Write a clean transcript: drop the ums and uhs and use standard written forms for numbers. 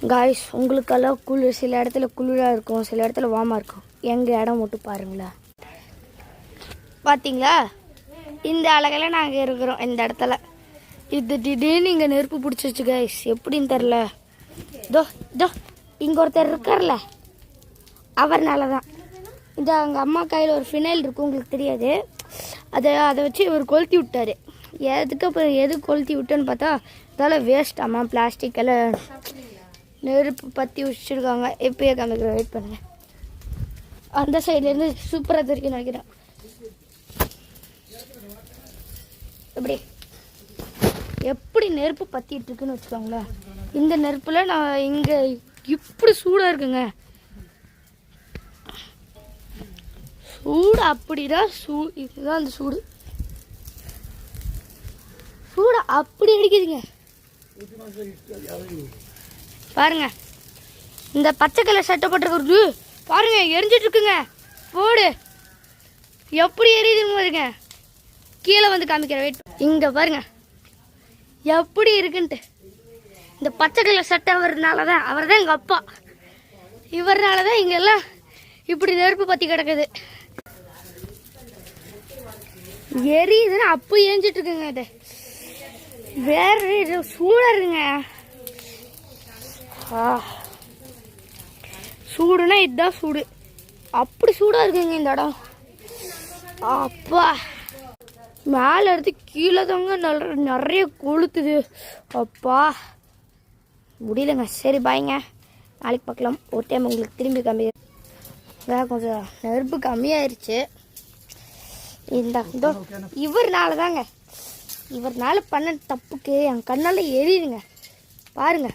Guys உங்களுக்கெல்லாம் குளிர் சில இடத்துல குளிராக இருக்கும், சில இடத்துல வார்மாக இருக்கும். எங்கள் இடம் மட்டும் பாருங்களேன். பார்த்தீங்களா, இந்த அழகெல்லாம் நாங்கள் இருக்கிறோம் இந்த இடத்துல. இது திடீர்னு இங்கே நெருப்பு பிடிச்சிச்சு காய்ஸ், எப்படின்னு தெரில. தோ தோ இங்கே ஒருத்தர் இருக்கார்ல, அவர்னால தான். இந்த எங்கள் அம்மா கையில் ஒரு ஃபினைல் இருக்கும், உங்களுக்கு தெரியாது. அதை வச்சு இவர் கொளுத்தி விட்டார். எதுக்கு அப்புறம் எது கொளுத்தி விட்டேன்னு பார்த்தா அதெல்லாம் வேஸ்ட். அம்மா பிளாஸ்டிக் எல்லாம் நெருப்பு பற்றி வச்சுருக்காங்க. எப்பயே காமிக்கிறேன், வெயிட் பண்ணுங்கள். அந்த சைட்லேருந்து சூப்பராக தெரியும் நினைக்கிறேன். எப்படி நெருப்பு பற்றிட்டு இருக்குன்னு வச்சுக்கோங்களேன். இந்த நெருப்பில் நான் இங்கே இப்படி சூடாக இருக்குங்க. சூடு அப்படிதான் இதுதான் அந்த சூடு. சூடு அப்படி அடிக்குதுங்க பாருங்க. இந்த பச்சை கலர் சட்டை போட்டிருக்கிறது பாருங்க, எரிஞ்சிட்டு இருக்குங்க. போடு எப்படி எரியுதுன்னு பாருங்க. கீழே வந்து காமிக்கிறேன், வெயிட். இங்க பாருங்க எப்படி இருக்குன்ட்டு. இந்த பச்சை கலர் சட்டை அவர்னாலதான், அவர் தான் எங்க அப்பா. இவர்னாலதான் இங்க எல்லாம் இப்படி நெருப்பு பத்தி கிடக்குது. எரியுதுன்னா அப்போ எரிஞ்சிட்டு இருக்குங்க. இது வேற சூடா இருக்குங்க. சூடுனா இதுதான் சூடு. அப்படி சூடா இருக்குங்க இந்த இடம். அப்பா மேல இருந்து கீழே தாங்க நிறைய கொளுத்துது. அப்பா முடியலங்க. சரி பாய்ங்க, நாளைக்கு பார்க்கலாம். ஒரு டைம் உங்களுக்கு திரும்பி கம்மி வேற கொஞ்சம் நெருப்பு கம்மியாயிருச்சு. இதோ இவர்னால தாங்க, இவர்னால பண்ண தப்புக்கு என் கண்ணால எரியுதுங்க பாருங்க.